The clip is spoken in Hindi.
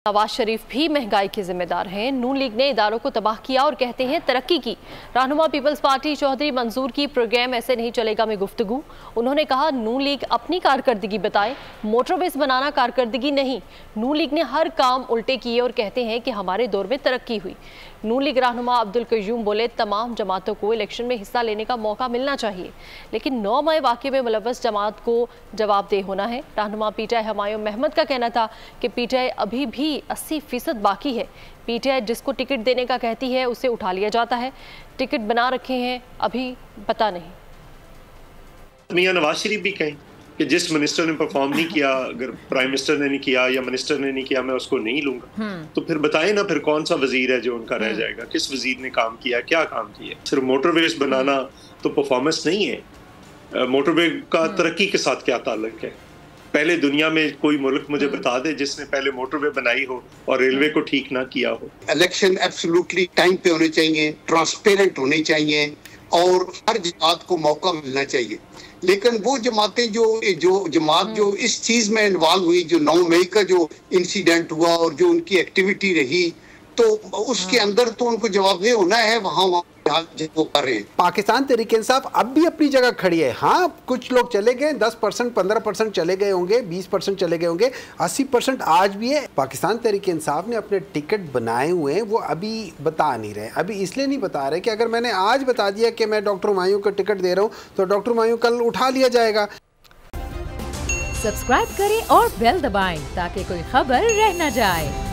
नवाज शरीफ भी महंगाई के जिम्मेदार हैं। नून लीग ने इदारों को तबाह किया और कहते हैं तरक्की की। रहनुमा पीपल्स पार्टी चौधरी मंसूर की प्रोग्राम ऐसे नहीं चलेगा में गुफ्तगू। उन्होंने कहा नून लीग अपनी कारकर्दगी बताए, मोटरवेज बनाना कारकर्दगी नहीं। नून लीग ने हर काम उल्टे किए और कहते हैं कि हमारे दौर में तरक्की हुई। नून लीग रहनुमा अब्दुल कयूम बोले तमाम जमातों को इलेक्शन में हिस्सा लेने का मौका मिलना चाहिए, लेकिन 9 मई वाक़े में मुलव्वस जमात को जवाबदेह होना है। रहनुमा पीटीआई हुमायूं अहमद का कहना था कि पीटीआई अभी भी 80% बाकी है। पीटीआई जिसको टिकट देने का कहती है उसे उठा लिया जाता है। टिकट बना रखे हैं अभी पता नहीं। मियां नवाज शरीफ भी कहें कि जिस मिनिस्टर ने परफॉर्म नहीं किया, अगर प्राइम मिनिस्टर ने नहीं किया या मिनिस्टर ने नहीं किया, मैं उसको नहीं लूंगा। तो फिर बताएं ना, फिर कौन सा वजीर है जो उनका रह जाएगा? किस वजीर ने काम किया, क्या काम किया? सिर्फ मोटरवेज बनाना तो परफॉर्मेंस नहीं है। मोटरवे का तरक्की के साथ क्या ताल्लुक है? पहले दुनिया में कोई मुल्क मुझे बता दे जिसने पहले मोटरवे बनाई हो और रेलवे को ठीक ना किया हो। इलेक्शन एब्सोल्युटली टाइम पे होने चाहिए, ट्रांसपेरेंट होने चाहिए और हर जमात को मौका मिलना चाहिए। लेकिन वो जमातें जो जमात जो इस चीज में इन्वॉल्व हुई, जो 9 मई का जो इंसिडेंट हुआ और जो उनकी एक्टिविटी रही, तो उसके अंदर तो उनको जवाबदेह होना है। वहाँ वो कर रहे हैं। पाकिस्तान तहरीक इंसाफ अब भी अपनी जगह खड़ी है। हाँ, कुछ लोग चले गए, 10%, 15% चले गए होंगे, 20% चले गए होंगे, 80% आज भी है। पाकिस्तान तहरीक इंसाफ ने अपने टिकट बनाए हुए हैं, वो अभी बता नहीं रहे। अभी इसलिए नहीं बता रहे कि अगर मैंने आज बता दिया कि मैं डॉक्टर हुमायूं को टिकट दे रहा हूँ तो डॉक्टर हुमायूं कल उठा लिया जाएगा। सब्सक्राइब करें और बेल दबाएं ताकि कोई खबर रह न जाए।